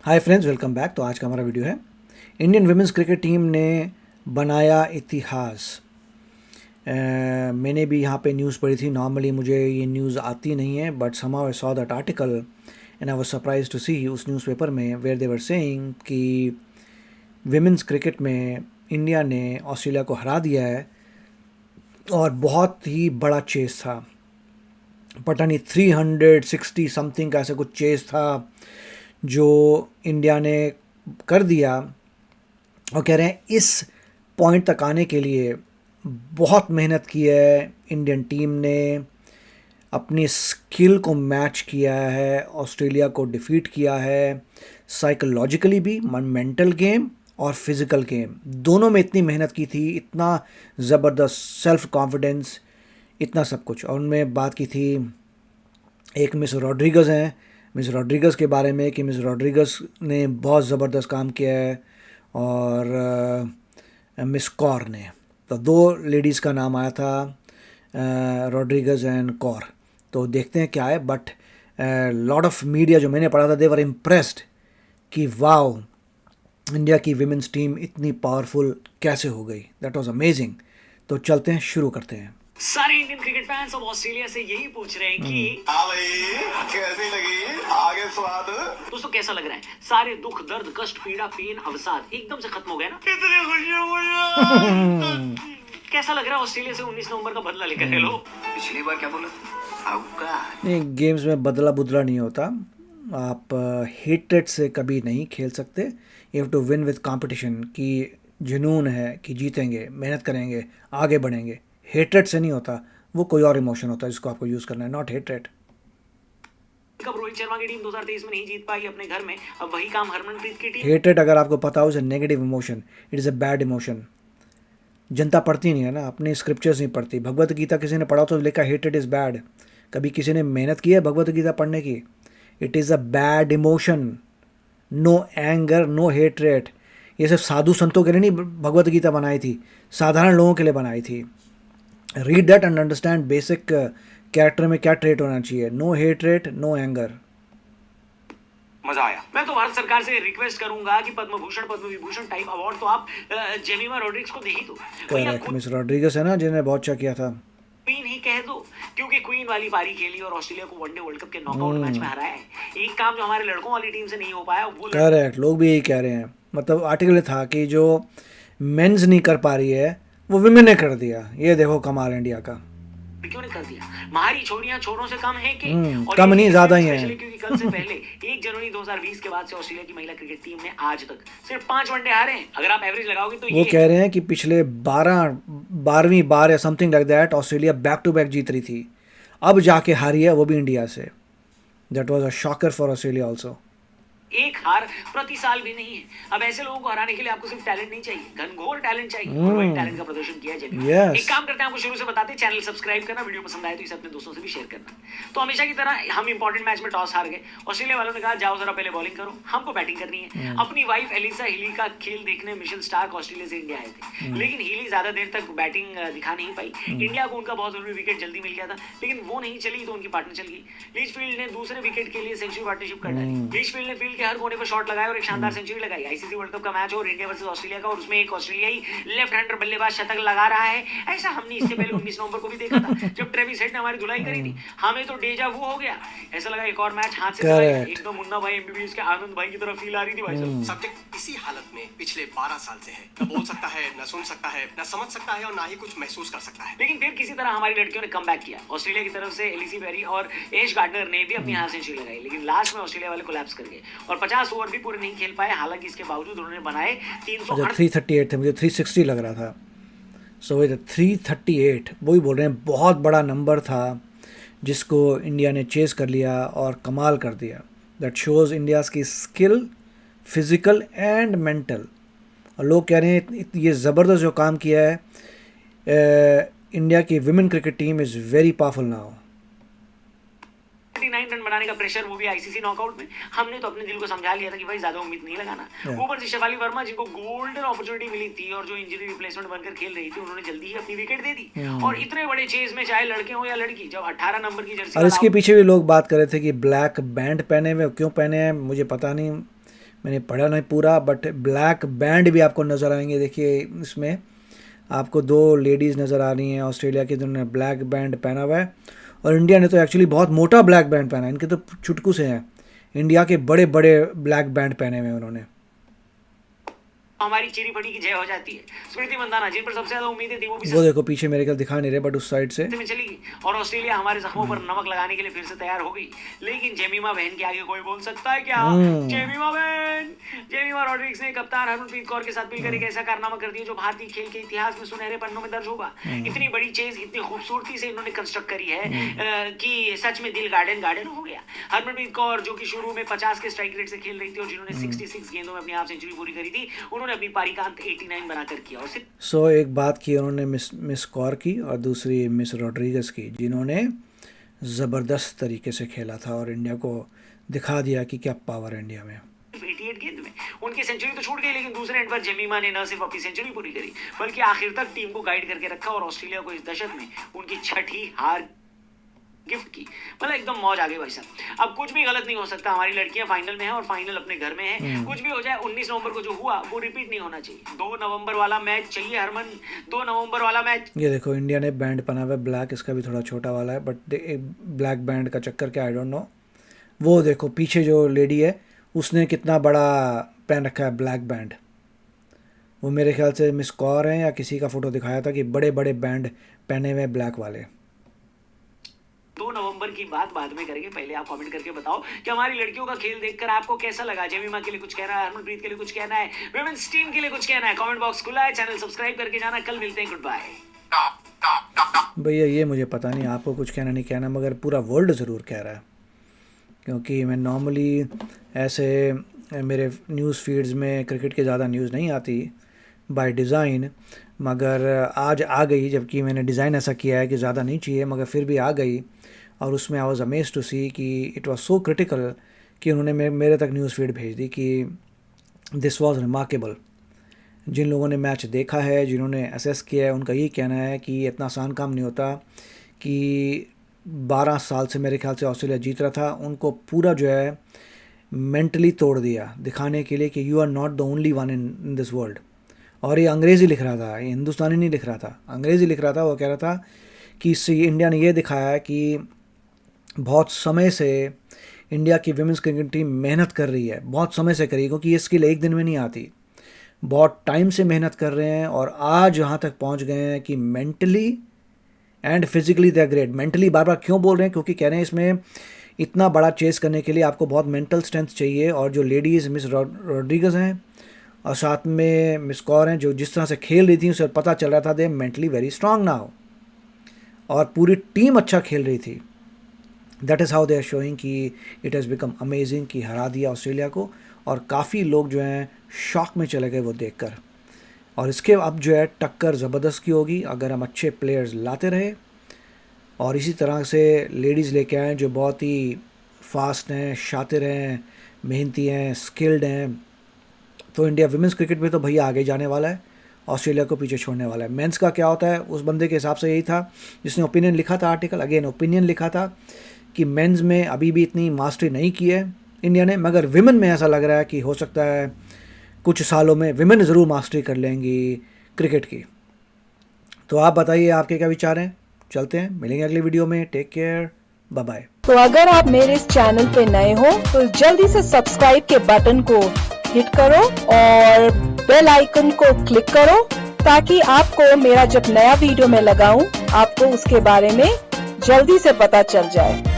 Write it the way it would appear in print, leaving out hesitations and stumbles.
Hi friends, welcome back. तो आज का हमारा वीडियो है इंडियन विमेंस क्रिकेट टीम ने बनाया इतिहास। मैंने भी यहाँ पे न्यूज़ पढ़ी थी। नॉर्मली मुझे ये न्यूज़ आती नहीं है, but somehow I saw that article and I was surprise to see उस न्यूज़पेपर में वेयर दे वर सेइंग कि विमेंस क्रिकेट में इंडिया ने ऑस्ट्रेलिया को हरा दिया है और बहुत ही बड़ा चेस था। पता नहीं 360 समथिंग का ऐसा कुछ चेस था जो इंडिया ने कर दिया। और कह रहे हैं इस पॉइंट तक आने के लिए बहुत मेहनत की है इंडियन टीम ने, अपनी स्किल को मैच किया है, ऑस्ट्रेलिया को डिफीट किया है, साइकोलॉजिकली भी, मेंटल गेम और फिज़िकल गेम दोनों में इतनी मेहनत की थी, इतना ज़बरदस्त सेल्फ कॉन्फिडेंस, इतना सब कुछ। और उनमें बात की थी एक मिस रॉड्रिगज़ हैं, मिस रॉड्रिगज़ के बारे में कि मिस रॉड्रिगज़ ने बहुत ज़बरदस्त काम किया है, और मिस कौर ने। तो दो लेडीज़ का नाम आया था, रॉड्रिगज़ एंड कौर। तो देखते हैं क्या है। बट लॉट ऑफ मीडिया जो मैंने पढ़ा था दे वर इम्प्रेस्ड कि वाओ, इंडिया की विमेंस टीम इतनी पावरफुल कैसे हो गई। That was amazing. तो चलते हैं, शुरू करते हैं। सारे इंडियन क्रिकेट फैंस अब ऑस्ट्रेलिया से यही पूछ रहे हैं कि हाँ भाई, कैसी लगी आगे स्वाद? दोस्तों कैसा लग रहा है? सारे दुख, दर्द, कष्ट, पीड़ा, पेन, अवसाद एकदम से खत्म हो गए ना? कितनी खुशियां। कैसा लग रहा है ऑस्ट्रेलिया से 19 नवंबर का बदला लेकर? हेलो, पिछली बार क्या बोला? नहीं, गेम्स में बदला बुदला नहीं होता। आप हेटेड से कभी नहीं खेल सकते। You have to win with competition, कि जुनून है कि जीतेंगे, मेहनत करेंगे, आगे बढ़ेंगे। हेटेड से नहीं होता, वो कोई और इमोशन होता है जिसको आपको यूज़ करना है, नॉट हेटेड। कब रोहित शर्मा की टीम 2023 में नहीं जीत पाई अपने घर में, अब वही काम हरमनप्रीत की टीम। हेटेड अगर आपको पता हो, is a negative emotion, it is a bad emotion. जनता पढ़ती नहीं है ना, अपने स्क्रिप्चर्स नहीं पढ़ती। भगवत गीता किसी ने पढ़ा तो लिखा हेटेड इज़ बैड। कभी किसी ने मेहनत की है भगवत गीता पढ़ने की? It is a bad emotion. No anger, no hatred. ये सिर्फ साधु संतों के लिए नहीं भगवत गीता बनाई थी, साधारण लोगों के लिए बनाई थी। Read that and understand basic character में क्या ट्रेट होना चाहिए। No hatred, no anger. मजा आया। मैं तो भारत सरकार से रिक्वेस्ट करूंगा कि पद्म भूषण, पद्म विभूषण टाइप अवार्ड तो आप जेमिमा रोड्रिग्स को दे ही दो। करेक्ट, मिस रॉड्रिगस है ना जिन्हें बहुत अच्छा किया था। क्वीन ही कह दो, क्योंकि क्वीन वाली पारी खेली और ऑस्ट्रेलिया को वनडे वर्ल्ड कप के नॉकआउट मैच में हराया है। एक काम जो हमारे लड़कों वाली टीम से नहीं हो पाया वो करेक्ट, लोग भी यही कह रहे हैं। मतलब आर्टिकल था कि जो मेंस नहीं कर पा रही है वो विमेन ने कर दिया। ये देखो कमाल इंडिया का। लड़कियों ने कर दिया। हमारी छोरियां छोरों से कम है कि और कम नहीं, ज्यादा ही है। क्योंकि कल से पहले 1 जनवरी 2020 के बाद से ऑस्ट्रेलिया की महिला क्रिकेट टीम ने आज तक सिर्फ 5 वनडे हारे हैं। अगर आप एवरेज लगाओगे तो वो कह रहे हैं कि पिछले 12वीं बार या something like that Australia back to back जीत रही थी, अब जाके हारी है, वो भी इंडिया से। That was a shocker for Australia also. एक हार प्रति साल भी नहीं है। अब ऐसे लोगों को हराने के लिए आपको सिर्फ टैलेंट नहीं चाहिए, घनघोर टैलेंट चाहिए। और वही टैलेंट का प्रदर्शन किया जाए। Yes. एक काम करते हैं, आपको शुरू से बताते हैं, चैनल सब्सक्राइब करना, वीडियो पसंद आए तो इसे अपने दोस्तों से भी शेयर करना। तो हमेशा की तरह हम इंपॉर्टेंट मैच में टॉस हार गए। ऑस्ट्रेलिया वालों ने कहा जाओ जरा पहले बॉलिंग करो, हमको बैटिंग करनी है। अपनी वाइफ एलिसा हिली का खेल देखने मिशेल स्टार्क ऑस्ट्रेलिया से इंडिया आए थे, लेकिन हिली ज्यादा देर तक बैटिंग दिखा नहीं पाई। इंडिया को उनका बहुत जरूरी विकेट जल्दी मिल गया था, लेकिन वो नहीं चली तो उनकी पार्टनर चल गई। लीचफील्ड ने दूसरे विकेट के लिए सेंचुरी पार्टनरशिप कर डाली। लीचफील्ड ने फील्ड के हर कोने पर शॉट लगाया और एक शानदार सेंचुरी लगाई। आईसीसी वर्ल्ड कप का मैच और इंडिया वर्सेस ऑस्ट्रेलिया का, और उसमें एक ऑस्ट्रेलियाई लेफ्ट हैंडर बल्लेबाज शतक लगा रहा है। ऐसा हमने इससे पहले 19 नवंबर को भी देखा था जब ट्रेविस हेड ने हमारी धुलाई करी थी। हमें तो डेजा वू हो गया, ऐसा लगा एक और मैच हाथ से चला गया। एकदम मुन्ना भाई एमबीबीएस के आनंद भाई की तरफ फील आ रही थी भाई साहब। सब्जेक्ट इसी हालत में पिछले 12 साल से है। न बोल सकता है, न सुन सकता है, न समझ सकता है और ना ही कुछ महसूस कर सकता है। लेकिन फिर किसी तरह हमारी लड़कियों ने कम बैक किया। ऑस्ट्रेलिया की तरफ से एलिसी पेरी और एश गार्डनर ने भी अपनी हाफ सेंचुरी लगाई, लेकिन लास्ट में ऑस्ट्रेलिया वाले कोलैप्स कर गए और 50 ओवर भी पूरे नहीं खेल पाए। हालांकि इसके बावजूद उन्होंने बनाए 338 थे, मुझे 360 लग रहा था। सो ये 338, वही बोल रहे हैं, बहुत बड़ा नंबर था जिसको इंडिया ने चेस कर लिया और कमाल कर दिया। दैट शोज़ इंडियाज़ की स्किल, फिज़िकल एंड मेंटल। और लोग कह रहे हैं ये ज़बरदस्त जो काम किया है, इंडिया की women cricket team is very powerful now. 39 run बनाने का प्रेशर, वो भी आईसीसी नॉकआउट में। हमने तो अपने दिल को समझा लिया था कि भाई ज्यादा उम्मीद नहीं लगाना। ऊपर से शेफाली वर्मा जिनको गोल्डन अपॉर्चुनिटी मिली थी और जो इंजरी रिप्लेसमेंट बनकर खेल रही थी, उन्होंने जल्दी ही अपनी विकेट दे दी। और इतने बड़े चेज में चाहे लड़के हो या लड़की, जब 18 नंबर की जर्सी, और इसके पीछे भी लोग बात कर रहे थे कि ब्लैक बैंड पहने हुए क्यों पहने हैं, मुझे पता नहीं। मैंने पढ़ा नहीं पूरा, बट ब्लैक बैंड भी आपको नज़र आएंगे। देखिए इसमें आपको 2 लेडीज़ नज़र आ रही हैं ऑस्ट्रेलिया की, जिन्होंने ब्लैक बैंड पहना हुआ है। और इंडिया ने तो एक्चुअली बहुत मोटा ब्लैक बैंड पहना है, इनके तो चुटकू से हैं। इंडिया के बड़े बड़े ब्लैक बैंड पहने हुए हैं उन्होंने। हमारी चिरी फटी की जय हो जाती है। स्मृति मंदाना जिन पर सबसे ज्यादा उम्मीदें थी वो देखो पीछे मेरे ख्याल दिखा नहीं रहे, बट उस साइड से में चली गई और ऑस्ट्रेलिया हमारे जख्मों पर नमक लगाने के लिए फिर से तैयार हो गई। लेकिन जेमिमा बहन के आगे कोई बोल सकता है क्या? जेमिमा बहन, जेमिमा रॉड्रिग्स ने कप्तान हरमनप्रीत कौर के साथ मिलकर एक ऐसा कारनामा कर दिया जो भारतीय खेल के इतिहास में सुनहरे पन्नों में दर्ज होगा। इतनी बड़ी चेज इतनी खूबसूरती से इन्होंने कंस्ट्रक्ट करी है कि सच में दिल गार्डन गार्डन हो गया। हरमनप्रीत कौर जो कि शुरू में 50 के स्ट्राइक रेट से खेल रही थी और जिन्होंने 66 गेंदों में अपनी हाफ सेंचुरी पूरी करी थी, उन्होंने अपनी पारी का अंत 89 बनाकर किया। और सो एक बात की उन्होंने मिस कौर की और दूसरी मिस रॉड्रिगस की, जिन्होंने ज़बरदस्त तरीके से खेला था और इंडिया को दिखा दिया कि क्या पावर है इंडिया में। 88 गेंद में उनकी सेंचुरी तो छूट गई, लेकिन दूसरे एंड पर जेमिमा ने न सिर्फ अपनी सेंचुरी पूरी करी बल्कि आखिर तक टीम को गाइड करके रखा और ऑस्ट्रेलिया को इस दशक में उनकी 6ठी हार गिफ्ट की। मतलब एकदम मौज आ गई भाई साहब। अब कुछ भी गलत नहीं हो सकता, हमारी लड़कियां फाइनल में हैं और फाइनल अपने घर में है। कुछ भी हो जाए 19 नवंबर को जो हुआ वो रिपीट नहीं होना चाहिए। 2 नवंबर वाला मैच चाहिए हरमन, 2 नवंबर वाला मैच। ये देखो इंडिया ने बैंड पहना हुआ है ब्लैक, इसका भी थोड़ा छोटा वाला है, बट ब्लैक बैंड का चक्कर क्या आई डोंट नो। वो देखो पीछे जो लेडी है उसने कितना बड़ा पहन रखा है ब्लैक बैंड। वो मेरे ख्याल से मिस कौर है या किसी का फोटो दिखाया था कि बड़े बड़े बैंड पहने हुए ब्लैक वाले। 2 नवंबर की बात बाद में करेंगे, पहले आप कमेंट करके बताओ कि हमारी लड़कियों का खेल देखकर आपको कैसा लगा। जेमिमा के लिए कुछ कहना है, हरमनप्रीत के लिए कुछ कहना है, वुमेन्स टीम के लिए कुछ कहना है, कमेंट बॉक्स खुला है, चैनल सब्सक्राइब करके जाना। कल मिलते हैं, गुड बाय। भैया ये मुझे पता नहीं आपको कुछ कहना नहीं कहना, मगर पूरा वर्ल्ड ज़रूर कह रहा है, क्योंकि मैं नॉर्मली ऐसे मेरे न्यूज़ फीड्स में क्रिकेट के ज़्यादा न्यूज़ नहीं आती बाय डिज़ाइन, मगर आज आ गई, जबकि मैंने डिज़ाइन ऐसा किया है कि ज़्यादा नहीं चाहिए, मगर फिर भी आ गई। और उसमें आई वाज अमेज्ड टू सी कि इट वाज सो क्रिटिकल कि उन्होंने मेरे तक न्यूज़ फीड भेज दी कि दिस वाज रिमार्केबल। जिन लोगों ने मैच देखा है, जिन्होंने असेस किया है, उनका यही कहना है कि ये इतना आसान काम नहीं होता कि 12 साल से मेरे ख्याल से ऑस्ट्रेलिया जीत रहा था, उनको पूरा जो है मेंटली तोड़ दिया दिखाने के लिए कि you are not the only one in this world. और ये अंग्रेज़ी लिख रहा था, ये हिंदुस्तानी नहीं लिख रहा था, अंग्रेज़ी लिख रहा था। वो कह रहा था कि इससे इंडिया ने ये दिखाया है कि बहुत समय से इंडिया की विमेंस क्रिकेट टीम मेहनत कर रही है, बहुत समय से करी, क्योंकि ये स्किल एक दिन में नहीं आती, बहुत टाइम से मेहनत कर रहे हैं और आज यहाँ तक पहुँच गए हैं कि mentally and physically they are great. Mentally बार बार क्यों बोल रहे हैं? क्योंकि कह रहे हैं इसमें इतना बड़ा चेस करने के लिए आपको बहुत मेंटल स्ट्रेंथ चाहिए। और जो लेडीज़ मिस रॉड्रिगस हैं और साथ में मिस कौर हैं, जो जिस तरह से खेल रही थी उसे पता चल रहा था they mentally very strong now, और पूरी टीम अच्छा खेल रही थी। That is how they are showing कि इट हैज़ बिकम अमेजिंग, कि हरा दिया ऑस्ट्रेलिया को। और काफ़ी लोग जो हैं शॉक में चले गए वो देखकर। और इसके अब जो है टक्कर ज़बरदस्त की होगी अगर हम अच्छे प्लेयर्स लाते रहे और इसी तरह से लेडीज़ लेके आएँ जो बहुत ही फास्ट हैं, शातिर हैं, मेहनती हैं, स्किल्ड हैं। तो इंडिया विमेंस क्रिकेट में तो भैया आगे जाने वाला है, ऑस्ट्रेलिया को पीछे छोड़ने वाला है। मेंस का क्या होता है, उस बंदे के हिसाब से यही था जिसने ओपिनियन लिखा था, आर्टिकल अगेन ओपिनियन लिखा था कि मेंस में अभी भी इतनी मास्टरी नहीं की है इंडिया ने, मगर विमेन में ऐसा लग रहा है कि हो सकता है कुछ सालों में विमेन ज़रूर मास्टरी कर लेंगी क्रिकेट की। तो आप बताइए आपके क्या विचार हैं। चलते हैं, मिलेंगे अगले वीडियो में। Take care, bye bye. तो अगर आप मेरे इस चैनल पे नए हो तो जल्दी से सब्सक्राइब के बटन को हिट करो और बेल आइकन को क्लिक करो ताकि आपको मेरा जब नया वीडियो मैं लगाऊं आपको उसके बारे में जल्दी से पता चल जाए।